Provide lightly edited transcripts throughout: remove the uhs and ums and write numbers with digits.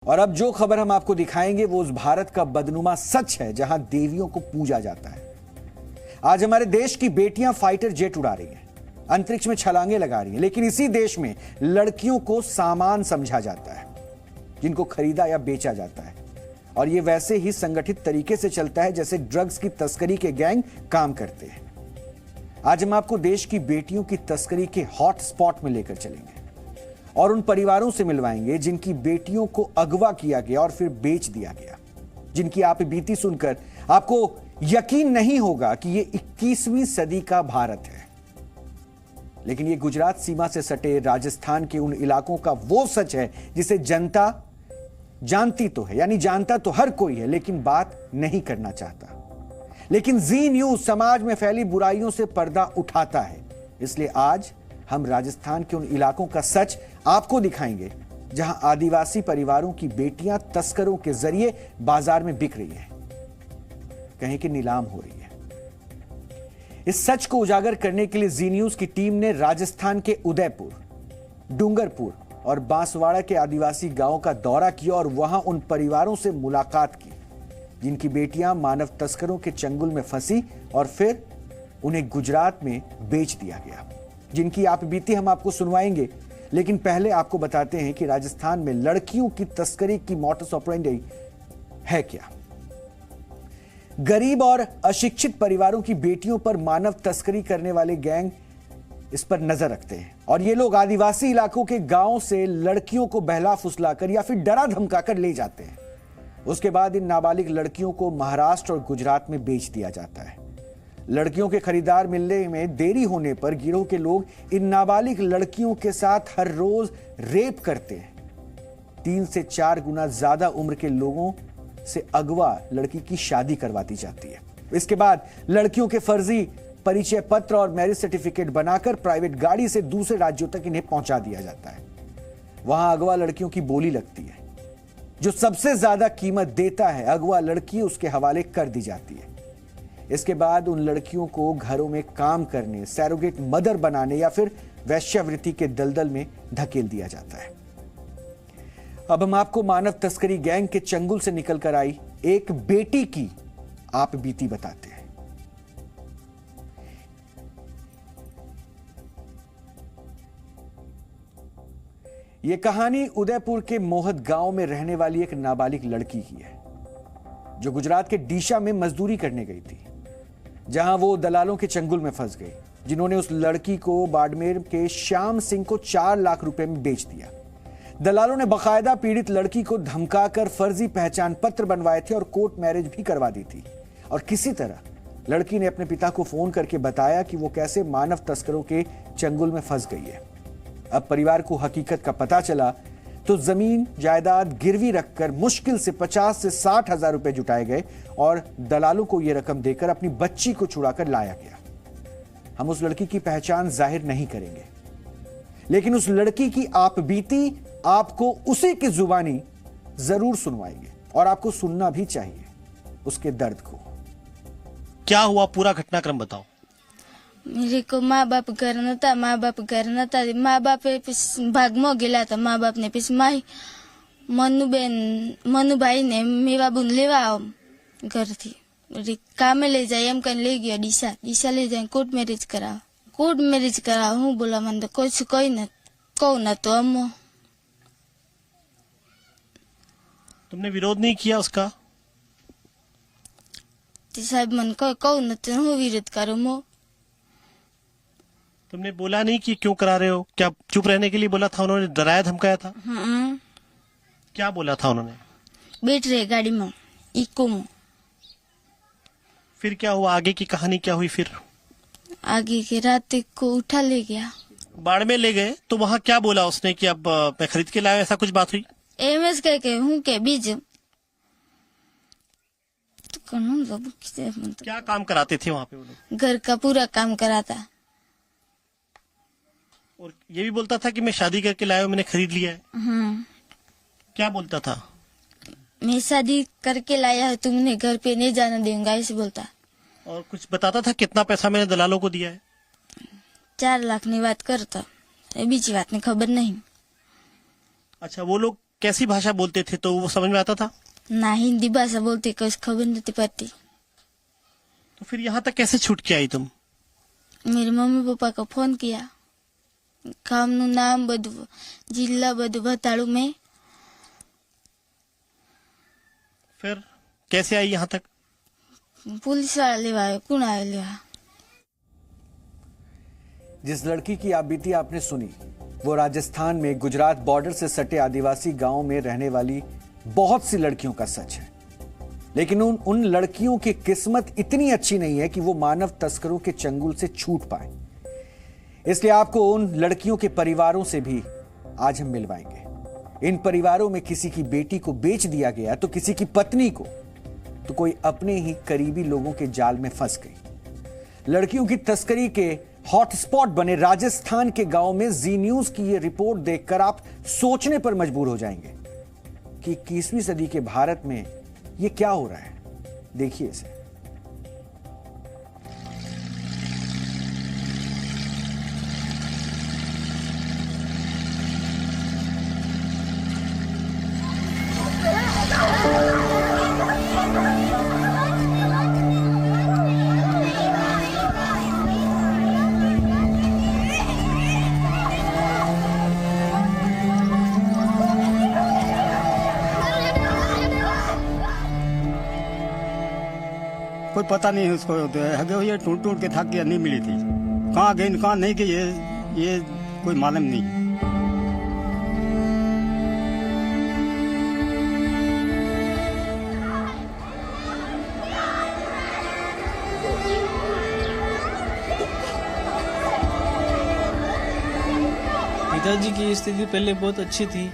और अब जो खबर हम आपको दिखाएंगे वो उस भारत का बदनुमा सच है जहां देवियों को पूजा जाता है। आज हमारे देश की बेटियां फाइटर जेट उड़ा रही हैं, अंतरिक्ष में छलांगे लगा रही हैं, लेकिन इसी देश में लड़कियों को सामान समझा जाता है, जिनको खरीदा या बेचा जाता है। और ये वैसे ही संगठित तरीके से चलता है जैसे ड्रग्स की तस्करी के गैंग काम करते हैं। आज हम आपको देश की बेटियों की तस्करी के हॉट स्पॉट में लेकर चलेंगे और उन परिवारों से मिलवाएंगे जिनकी बेटियों को अगवा किया गया और फिर बेच दिया गया, जिनकी आप बीती सुनकर आपको यकीन नहीं होगा कि ये 21वीं सदी का भारत है। लेकिन ये गुजरात सीमा से सटे राजस्थान के उन इलाकों का वो सच है जिसे जनता जानती तो है, यानी जानता तो हर कोई है, लेकिन बात नहीं करना चाहता। लेकिन जी न्यूज समाज में फैली बुराइयों से पर्दा उठाता है, इसलिए आज हम राजस्थान के उन इलाकों का सच आपको दिखाएंगे जहां आदिवासी परिवारों की बेटियां तस्करों के जरिए बाजार में बिक रही हैं, कहीं कि नीलाम हो रही है। इस सच को उजागर करने के लिए जी न्यूज की टीम ने राजस्थान के उदयपुर, डूंगरपुर और बांसवाड़ा के आदिवासी गांवों का दौरा किया और वहां उन परिवारों से मुलाकात की जिनकी बेटियां मानव तस्करों के चंगुल में फंसी और फिर उन्हें गुजरात में बेच दिया गया, जिनकी आप बीती हम आपको सुनवाएंगे। लेकिन पहले आपको बताते हैं कि राजस्थान में लड़कियों की तस्करी की मोडस ऑपरेंडी है क्या। गरीब और अशिक्षित परिवारों की बेटियों पर मानव तस्करी करने वाले गैंग इस पर नजर रखते हैं और ये लोग आदिवासी इलाकों के गांवों से लड़कियों को बहला फुसलाकर या फिर डरा धमकाकर ले जाते हैं। उसके बाद इन नाबालिग लड़कियों को महाराष्ट्र और गुजरात में बेच दिया जाता है। लड़कियों के खरीदार मिलने में देरी होने पर गिरोह के लोग इन नाबालिग लड़कियों के साथ हर रोज रेप करते हैं। 3 से 4 गुना ज्यादा उम्र के लोगों से अगवा लड़की की शादी करवा दी जाती है। इसके बाद लड़कियों के फर्जी परिचय पत्र और मैरिज सर्टिफिकेट बनाकर प्राइवेट गाड़ी से दूसरे राज्यों तक इन्हें पहुंचा दिया जाता है। वहां अगवा लड़कियों की बोली लगती है, जो सबसे ज्यादा कीमत देता है अगवा लड़की उसके हवाले कर दी जाती है। इसके बाद उन लड़कियों को घरों में काम करने, सैरोगेट मदर बनाने या फिर वैश्यावृत्ति के दलदल में धकेल दिया जाता है। अब हम आपको मानव तस्करी गैंग के चंगुल से निकलकर आई एक बेटी की आप बीती बताते हैं। यह कहानी उदयपुर के मोहत गांव में रहने वाली एक नाबालिग लड़की की है, जो गुजरात के डीशा में मजदूरी करने गई थी, जहां वो दलालों के चंगुल में फंस गई, जिन्होंने उस लड़की को बाड़मेर के श्याम सिंह को 4 लाख रुपए में बेच दिया। दलालों ने बकायदा पीड़ित लड़की को धमकाकर फर्जी पहचान पत्र बनवाए थे और कोर्ट मैरिज भी करवा दी थी। और किसी तरह लड़की ने अपने पिता को फोन करके बताया कि वो कैसे मानव तस्करों के चंगुल में फंस गई है। अब परिवार को हकीकत का पता चला तो जमीन जायदाद गिरवी रखकर मुश्किल से 50 से 60 हजार रुपए जुटाए गए और दलालों को यह रकम देकर अपनी बच्ची को छुड़ाकर लाया गया। हम उस लड़की की पहचान जाहिर नहीं करेंगे, लेकिन उस लड़की की आप बीती आपको उसी की जुबानी जरूर सुनवाएंगे और आपको सुनना भी चाहिए उसके दर्द को। क्या हुआ, पूरा घटनाक्रम बताओ। मेरे को माँ बाप घर नता, माँ बाप घर नता, माँ बाप भागમાં ગયેલા હતા। माँ बाप ने પછી મારી મનુભાઈ ને મેવાબુન લેવા ઘરથી કામે લઈ જાય એમ કઈ લઈ ગયા ડીસા લઈ જાય કોર્ટ મેરેજ કરાવ હું બોલા મને કોઈ કઈ ન કહું ના તો અમો। तुमने विरोध नहीं किया उसका? साहब मन कहूँ न तो હું વિરોધ કરું મો। तुमने बोला नहीं कि क्यों करा रहे हो? क्या चुप रहने के लिए बोला था उन्होंने? डराया धमकाया था? क्या बोला था उन्होंने? बैठ रहे गाड़ी में इको में। फिर क्या हुआ, आगे की कहानी क्या हुई? फिर आगे के रात को उठा ले गया, बाढ़ में ले गए। तो वहाँ क्या बोला उसने कि अब मैं खरीद के लाया, ऐसा कुछ बात हुई? एमएस कह के हूँ के बीज तो क्या काम कराते थे वहाँ पे वो लोग? घर का पूरा काम कराता। और ये भी बोलता था कि मैं शादी करके लाया हूँ, मैंने खरीद लिया है। क्या बोलता था? मैं शादी करके लाया है, तुमने घर पे नहीं जाने दूंगा, ऐसे बोलता। और कुछ बताता था कितना पैसा मैंने दलालों को दिया है? 4 लाख की बात करता, बीच बात में खबर नहीं। अच्छा, वो लोग कैसी भाषा बोलते थे तो वो समझ में आता था? ना हिंदी भाषा बोलते, कुछ खबर नहीं पड़ती। तो फिर यहाँ तक कैसे छूट के आई तुम? मेरे मम्मी पापा को फोन किया, काम नु नाम बधु जिला बधु बताड़ू में। फिर कैसे आई यहाँ तक? पुलिस वाला लेवा आयो, कौन आयो लेवा? जिस लड़की की आप बीती आपने सुनी, वो राजस्थान में गुजरात बॉर्डर से सटे आदिवासी गांव में रहने वाली बहुत सी लड़कियों का सच है। लेकिन उन लड़कियों की किस्मत इतनी अच्छी नहीं है कि वो मानव तस्करों के चंगुल से छूट पाए। इसलिए आपको उन लड़कियों के परिवारों से भी आज हम मिलवाएंगे। इन परिवारों में किसी की बेटी को बेच दिया गया, तो किसी की पत्नी को, तो कोई अपने ही करीबी लोगों के जाल में फंस गई। लड़कियों की तस्करी के हॉटस्पॉट बने राजस्थान के गांव में जी न्यूज की यह रिपोर्ट देखकर आप सोचने पर मजबूर हो जाएंगे कि 21वीं सदी के भारत में यह क्या हो रहा है। देखिए इसे। कोई पता नहीं है उसको, हगे ये टूट टूट के थक गया, नहीं मिली थी। कहाँ गई कहाँ नहीं गई ये कोई मालूम नहीं। पिताजी की स्थिति पहले बहुत अच्छी थी।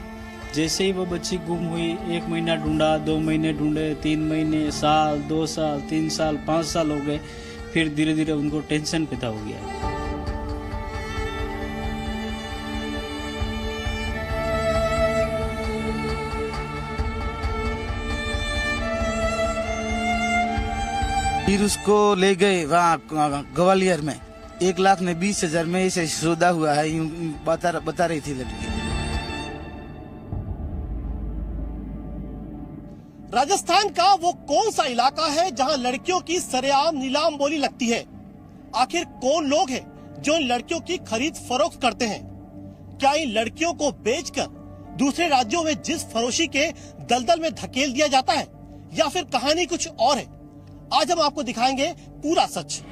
जैसे ही वो बच्ची गुम हुई, 1 महीना ढूंढा, 2 महीने ढूंढे, 3 महीने, साल, 2 साल, 3 साल, 5 साल हो गए। फिर धीरे धीरे उनको टेंशन पैदा हो गया। फिर उसको ले गए वहाँ ग्वालियर में, 1,20,000 में इसे सौदा हुआ है, यूं बता रही थी लड़की। राजस्थान का वो कौन सा इलाका है जहां लड़कियों की सरेआम नीलाम बोली लगती है? आखिर कौन लोग हैं जो इन लड़कियों की खरीद फरोख्त करते हैं? क्या इन लड़कियों को बेचकर दूसरे राज्यों में जिस फरोशी के दलदल में धकेल दिया जाता है, या फिर कहानी कुछ और है? आज हम आपको दिखाएंगे पूरा सच।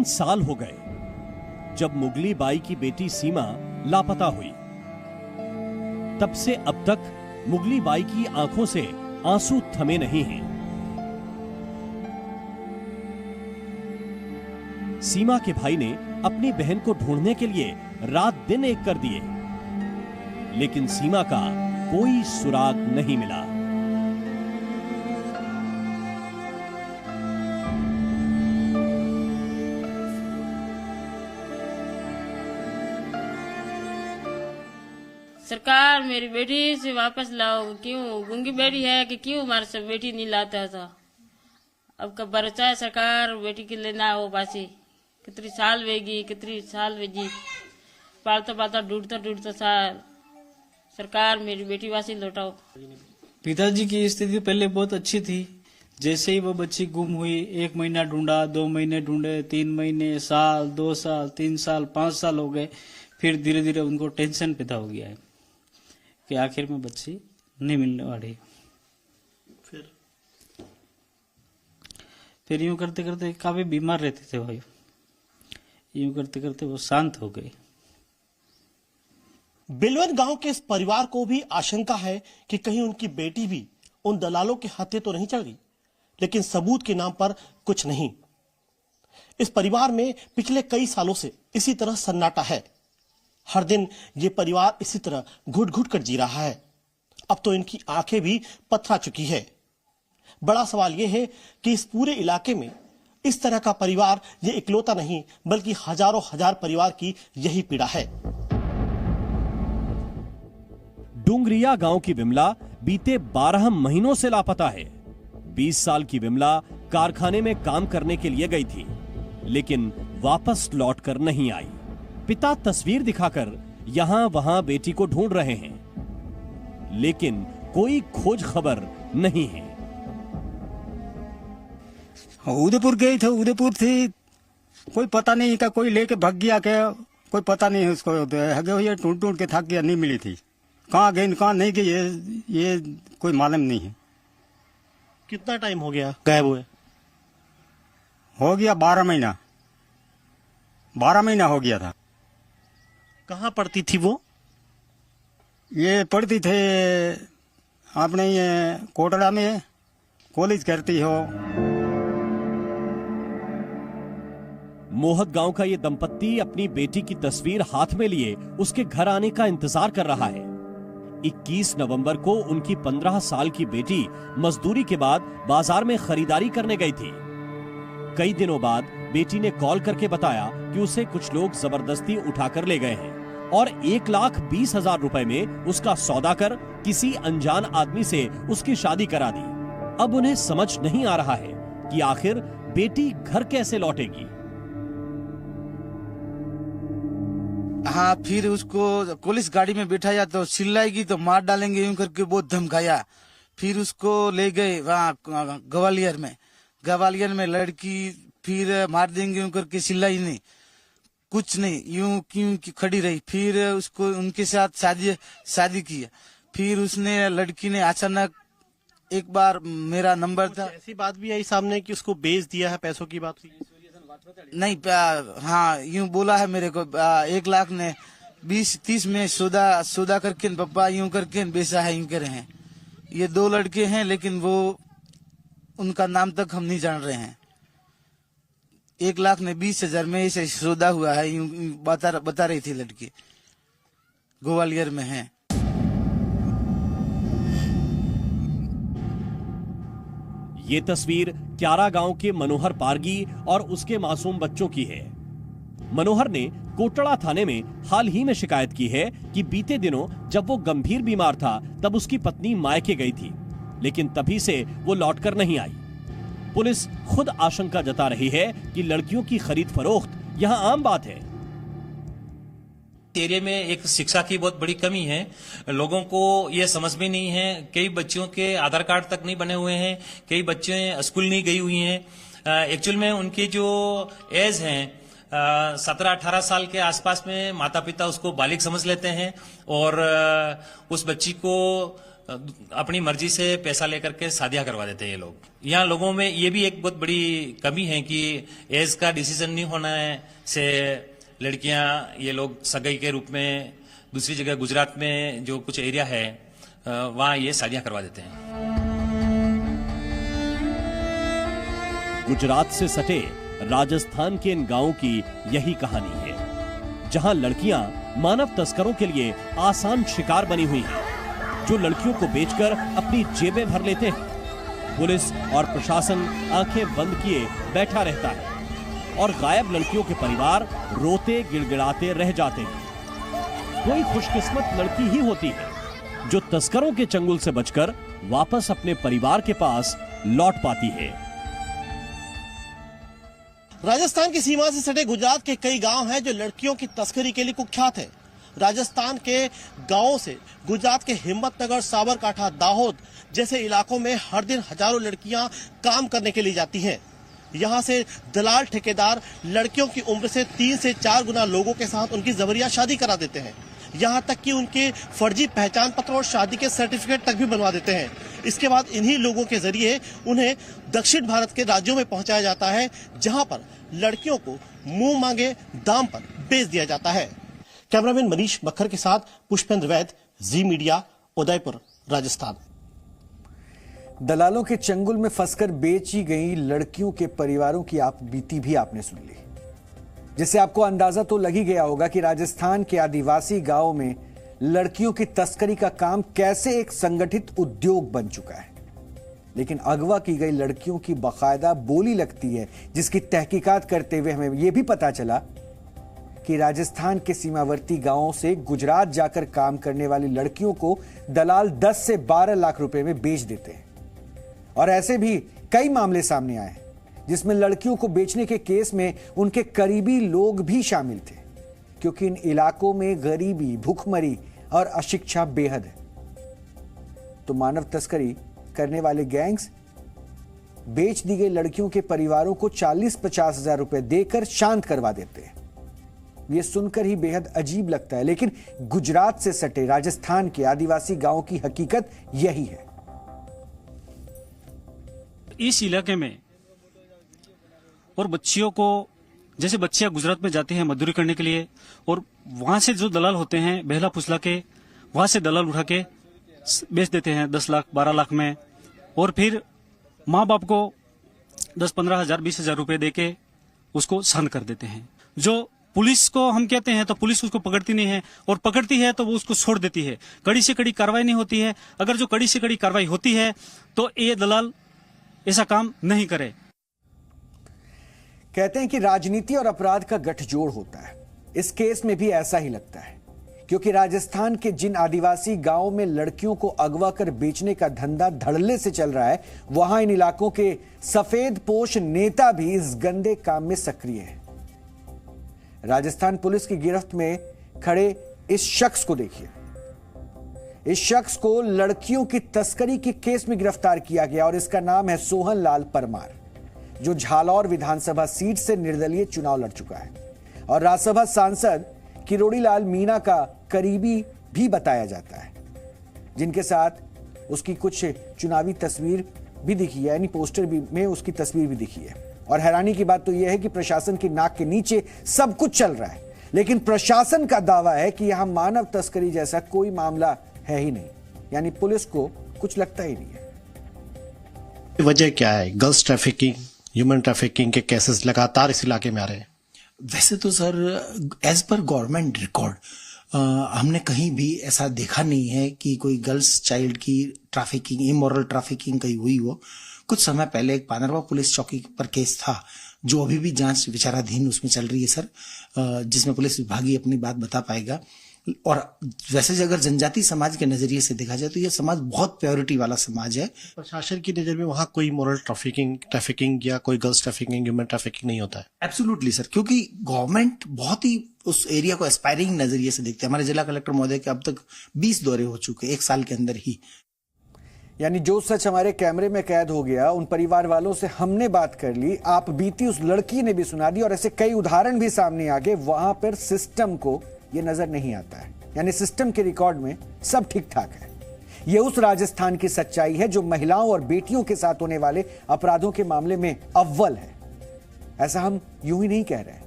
साल हो गए जब मुगली बाई की बेटी सीमा लापता हुई। तब से अब तक मुगली बाई की आंखों से आंसू थमे नहीं हैं। सीमा के भाई ने अपनी बहन को ढूंढने के लिए रात दिन एक कर दिए, लेकिन सीमा का कोई सुराग नहीं मिला। सरकार मेरी बेटी से वापस लाओ। क्यों गूंगी बेटी है कि क्यों हमारे सब बेटी नहीं लाता था? अब कब भरोसा है सरकार बेटी के लेना हो पासी? कितनी साल वेगी पालता पालता ढूंढता साल। सरकार मेरी बेटी वासी लौटाओ। पिताजी की स्थिति पहले बहुत अच्छी थी। जैसे ही वो बच्ची गुम हुई, 1 महीना ढूंढा, 2 महीने ढूंढे, 3 महीने, साल, 2 साल, 3 साल, 5 साल हो गए। फिर धीरे धीरे उनको टेंशन पैदा हो गया है कि आखिर में बच्ची नहीं मिलने वाली। फिर यूं करते करते काफी बीमार रहते थे भाई। यूं करते करते वो शांत हो गए। बिलवन गांव के इस परिवार को भी आशंका है कि कहीं उनकी बेटी भी उन दलालों के हाथे तो नहीं चल गई, लेकिन सबूत के नाम पर कुछ नहीं। इस परिवार में पिछले कई सालों से इसी तरह सन्नाटा है। हर दिन ये परिवार इसी तरह घुट घुट कर जी रहा है। अब तो इनकी आंखें भी पथरा चुकी है। बड़ा सवाल यह है कि इस पूरे इलाके में इस तरह का परिवार ये इकलौता नहीं, बल्कि हजारों हजार परिवार की यही पीड़ा है। डुंगरिया गांव की विमला बीते 12 महीनों से लापता है। 20 साल की विमला कारखाने में काम करने के लिए गई थी, लेकिन वापस लौटकर नहीं आई। पिता तस्वीर दिखाकर यहां वहां बेटी को ढूंढ रहे हैं, लेकिन कोई खोज खबर नहीं है। उदयपुर गई थे, उदयपुर थी, कोई पता नहीं का, कोई लेके भाग गया क्या, कोई पता नहीं उसको। ये ढूंढ ढूंढ के थक गया, नहीं मिली थी। कहाँ गई कहाँ नहीं गई ये कोई मालूम नहीं है। कितना टाइम हो गया गायब हुए? हो गया 12 महीना, 12 महीना हो गया था। कहाँ पढ़ती थी वो? ये पढ़ती थे अपने ये कोटड़ा में, कॉलेज करती हो। मोहत गांव का ये दंपत्ति अपनी बेटी की तस्वीर हाथ में लिए उसके घर आने का इंतजार कर रहा है। 21 नवंबर को उनकी 15 साल की बेटी मजदूरी के बाद बाजार में खरीदारी करने गई थी। कई दिनों बाद बेटी ने कॉल करके बताया कि उसे कुछ लोग जबरदस्ती उठाकर ले गए हैं और 1,20,000 रुपए में उसका सौदा कर किसी अनजान आदमी से उसकी शादी करा दी। अब उन्हें समझ नहीं आ रहा है कि आखिर बेटी घर कैसे लौटेगी। हाँ, फिर उसको पुलिस गाड़ी में बिठाया तो चिल्लाएगी तो मार डालेंगे यूं करके बहुत धमकाया। फिर उसको ले गए वहाँ ग्वालियर में लड़की, फिर मार देंगे यूं करके चिल्लाई नहीं, कुछ नहीं, यूं क्यों खड़ी रही। फिर उसको उनके साथ शादी की। फिर उसने लड़की ने अचानक एक बार मेरा नंबर था, ऐसी बात भी आई सामने कि उसको बेच दिया है, पैसों की बात हुई? नहीं, हाँ यूं बोला है मेरे को। 1,20,30 में सौदा करके पप्पा यूं करके बेचा है, यूं कह रहे हैं। ये 2 लड़के हैं, लेकिन वो उनका नाम तक हम नहीं जान रहे हैं। 1,20,000 में ऐसे सौदा हुआ है, यूं बता रही थी लड़की, ग्वालियर में है। ये तस्वीर क्यारा गांव के मनोहर पारगी और उसके मासूम बच्चों की है। मनोहर ने कोटड़ा थाने में हाल ही में शिकायत की है कि बीते दिनों जब वो गंभीर बीमार था तब उसकी पत्नी मायके गई थी, लेकिन तभी से वो लौटकर नहीं आई। पुलिस खुद आशंका जता रही है कि लड़कियों की खरीद फरोख्त यहां आम बात है। एरिया में एक शिक्षा की बहुत बड़ी कमी है, लोगों को ये समझ में नहीं है। कई बच्चियों के आधार कार्ड तक नहीं बने हुए हैं, कई बच्चे स्कूल नहीं गई हुई हैं। एक्चुअल में उनकी जो एज है 17-18 साल के आसपास में माता पिता उसको बालिग समझ लेते हैं और उस बच्ची को अपनी मर्जी से पैसा लेकर के शादियां करवा देते हैं ये लोग। यहाँ लोगों में ये भी एक बहुत बड़ी कमी है कि एज का डिसीजन नहीं होने से लड़कियां ये लोग सगाई के रूप में दूसरी जगह गुजरात में जो कुछ एरिया है वहां ये शादियां करवा देते हैं। गुजरात से सटे राजस्थान के इन गांवों की यही कहानी है, जहां लड़कियां मानव तस्करों के लिए आसान शिकार बनी हुई हैं, जो लड़कियों को बेचकर अपनी जेबें भर लेते हैं। पुलिस और प्रशासन आंखें बंद किए बैठा रहता है और गायब लड़कियों के परिवार रोते गिड़गिड़ाते रह जाते हैं। कोई खुशकिस्मत लड़की ही होती है जो तस्करों के चंगुल से बचकर वापस अपने परिवार के पास लौट पाती है। राजस्थान की सीमा से सटे गुजरात के कई गांव हैं जो लड़कियों की तस्करी के लिए कुख्यात है। राजस्थान के गांवों से गुजरात के हिम्मतनगर, साबरकांठा, दाहोद जैसे इलाकों में हर दिन हजारों लड़कियां काम करने के लिए जाती हैं। यहाँ से दलाल ठेकेदार लड़कियों की उम्र से 3 से 4 गुना लोगों के साथ उनकी जबरिया शादी करा देते हैं। यहाँ तक कि उनके फर्जी पहचान पत्र और शादी के सर्टिफिकेट तक भी बनवा देते हैं। इसके बाद इन्हीं लोगों के जरिए उन्हें दक्षिण भारत के राज्यों में पहुंचाया जाता है, जहां पर लड़कियों को मुंह मांगे दाम पर बेच दिया जाता है। कैमरामैन मनीष मक्खर के साथ पुष्पेंद्र वैद, जी मीडिया, उदयपुर, राजस्थान। दलालों के चंगुल में फंसकर बेची गई लड़कियों के परिवारों की आप बीती भी आपने सुन ली, जिससे आपको अंदाजा तो लग ही गया होगा कि राजस्थान के आदिवासी गांवों में लड़कियों की तस्करी का काम कैसे एक संगठित उद्योग बन चुका है। लेकिन अगवा की गई लड़कियों की बाकायदा बोली लगती है, जिसकी तहकीकात करते हुए हमें यह भी पता चला कि राजस्थान के सीमावर्ती गांवों से गुजरात जाकर काम करने वाली लड़कियों को दलाल 10 से 12 लाख रुपए में बेच देते हैं। और ऐसे भी कई मामले सामने आए हैं जिसमें लड़कियों को बेचने के केस में उनके करीबी लोग भी शामिल थे, क्योंकि इन इलाकों में गरीबी, भूखमरी और अशिक्षा बेहद है। तो मानव तस्करी करने वाले गैंग्स बेच दी गई लड़कियों के परिवारों को 40-50 हजार रुपए देकर शांत करवा देते हैं। यह सुनकर ही बेहद अजीब लगता है, लेकिन गुजरात से सटे राजस्थान के आदिवासी गांवों की हकीकत यही है। इस इलाके में और बच्चियों को, जैसे बच्चियां गुजरात में जाती हैं मजदूरी करने के लिए, और वहां से जो दलाल होते हैं बहला फुसला के, वहां से दलाल उठा के बेच देते हैं 10 लाख 12 लाख में, और फिर माँ बाप को 10-15 हजार 20 हजार रुपए देके उसको शांत कर देते हैं। जो पुलिस को हम कहते हैं तो पुलिस उसको पकड़ती नहीं है, और पकड़ती है तो वो उसको छोड़ देती है। कड़ी से कड़ी कार्रवाई नहीं होती है। अगर जो कड़ी से कड़ी कार्रवाई होती है तो ये दलाल ऐसा काम नहीं करे। कहते हैं कि राजनीति और अपराध का गठजोड़ होता है। इस केस में भी ऐसा ही लगता है, क्योंकि राजस्थान के जिन आदिवासी गांवों में लड़कियों को अगवा कर बेचने का धंधा धड़ल्ले से चल रहा है, वहां इन इलाकों के सफेद पोश नेता भी इस गंदे काम में सक्रिय हैं। राजस्थान पुलिस की गिरफ्त में खड़े इस शख्स को देखिए। इस शख्स को लड़कियों की तस्करी के केस में गिरफ्तार किया गया और इसका नाम है सोहन लाल परमार, जो झालौर विधानसभा सीट से निर्दलीय चुनाव लड़ चुका है और राज्यसभा सांसद किरोड़ी लाल मीणा का करीबी भी बताया जाता है, जिनके साथ उसकी कुछ चुनावी तस्वीर भी दिखी है, यानी पोस्टर भी में उसकी तस्वीर भी दिखी है। और हैरानी की बात तो यह है कि प्रशासन की नाक के नीचे सब कुछ चल रहा है, लेकिन प्रशासन का दावा है कि यहां मानव तस्करी जैसा कोई मामला है ही नहीं, यानी पुलिस को कुछ लगता ही नहीं है। वजह क्या है? गर्ल्स ट्रैफिकिंग, ह्यूमन ट्रैफिकिंग के केसेस लगातार इस इलाके में आ रहे हैं। वैसे तो सर एज पर गवर्नमेंट रिकॉर्ड हमने कहीं भी ऐसा देखा नहीं है कि कोई गर्ल्स चाइल्ड की ट्रैफिकिंग, इमोरल ट्रैफिकिंग कहीं हुई हो। कुछ समय पहले एक पानरवा पुलिस चौकी पर केस था, जो अभी भी जांच विचाराधीन उसमें चल रही है सर, जिसमें पुलिस विभाग ही अपनी बात बता पाएगा। और वैसे अगर जनजाति समाज के नजरिए से देखा जाए तो यह समाज बहुत प्योरिटी वाला समाज है। प्रशासन की नजर में वहां कोई मोरल ट्रैफिकिंग या कोई गर्ल्स ट्रैफिकिंग, ह्यूमन ट्रैफिकिंग नहीं होता है। एब्सोल्युटली सर, क्योंकि गवर्नमेंट बहुत ही उस एरिया को एस्पायरिंग नजरिए से देखते हैं। हमारे जिला कलेक्टर महोदय के अब तक 20 दौरे हो चुके 1 साल के अंदर ही। यानी जो सच हमारे कैमरे में कैद हो गया, उन परिवार वालों से हमने बात कर ली, आप बीती उस लड़की ने भी सुना दी, और ऐसे कई उदाहरण भी सामने आ गए। वहां पर सिस्टम को ये नजर नहीं आता है, यानी सिस्टम के रिकॉर्ड में सब ठीक ठाक है। यह उस राजस्थान की सच्चाई है जो महिलाओं और बेटियों के साथ होने वाले अपराधों के मामले में अव्वल है। ऐसा हम यूं ही नहीं कह रहे हैं।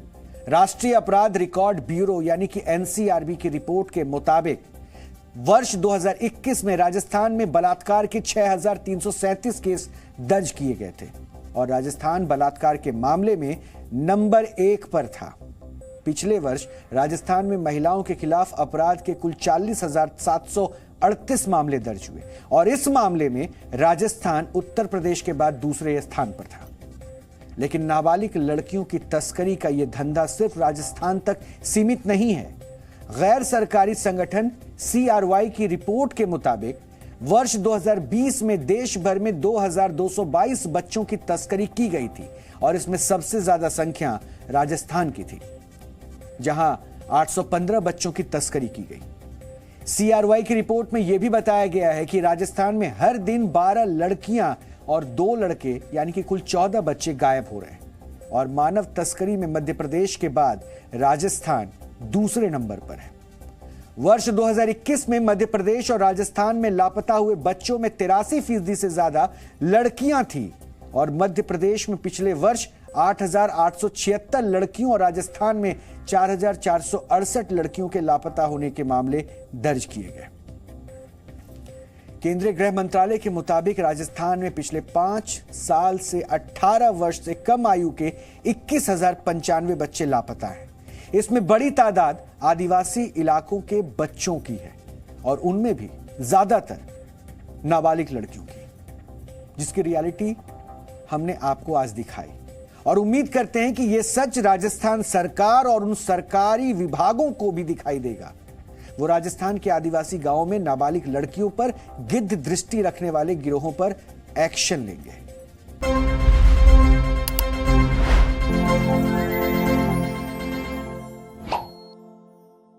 राष्ट्रीय अपराध रिकॉर्ड ब्यूरो यानी कि एनसीआरबी की रिपोर्ट के मुताबिक वर्ष 2021 में राजस्थान में बलात्कार के 6337 केस दर्ज किए गए थे और राजस्थान बलात्कार के मामले में नंबर 1 पर था। पिछले वर्ष राजस्थान में महिलाओं के खिलाफ अपराध के कुल 40,738 मामले दर्ज हुए और इस मामले में राजस्थान उत्तर प्रदेश के बाद दूसरे स्थान पर था। लेकिन नाबालिग लड़कियों की तस्करी का यह धंधा सिर्फ राजस्थान तक सीमित नहीं है। गैर सरकारी संगठन CRY की रिपोर्ट के मुताबिक वर्ष 2020 में देश भर में 2222 बच्चों की तस्करी की गई थी और इसमें सबसे ज्यादा संख्या राजस्थान की थी, जहां 815 बच्चों की तस्करी की गई। CRY की रिपोर्ट में यह भी बताया गया है कि राजस्थान में हर दिन 12 लड़कियां और 2 लड़के यानी कि कुल 14 बच्चे गायब हो रहे हैं और मानव तस्करी में मध्य प्रदेश के बाद राजस्थान दूसरे नंबर पर है। वर्ष 2021 में मध्य प्रदेश और राजस्थान में लापता हुए बच्चों में 83% से ज्यादा लड़कियां थी और मध्य प्रदेश में पिछले वर्ष 8,876 लड़कियों और राजस्थान में 4,468 लड़कियों के लापता होने के मामले दर्ज किए गए। केंद्रीय गृह मंत्रालय के मुताबिक राजस्थान में पिछले 5 साल से 18 वर्ष से कम आयु के 21,095 बच्चे लापता हैं। इसमें बड़ी तादाद आदिवासी इलाकों के बच्चों की है और उनमें भी ज्यादातर नाबालिग लड़कियों की, जिसकी रियलिटी हमने आपको आज दिखाई। और उम्मीद करते हैं कि यह सच राजस्थान सरकार और उन सरकारी विभागों को भी दिखाई देगा। वो राजस्थान के आदिवासी गांवों में नाबालिग लड़कियों पर गिद्ध दृष्टि रखने वाले गिरोहों पर एक्शन लेंगे।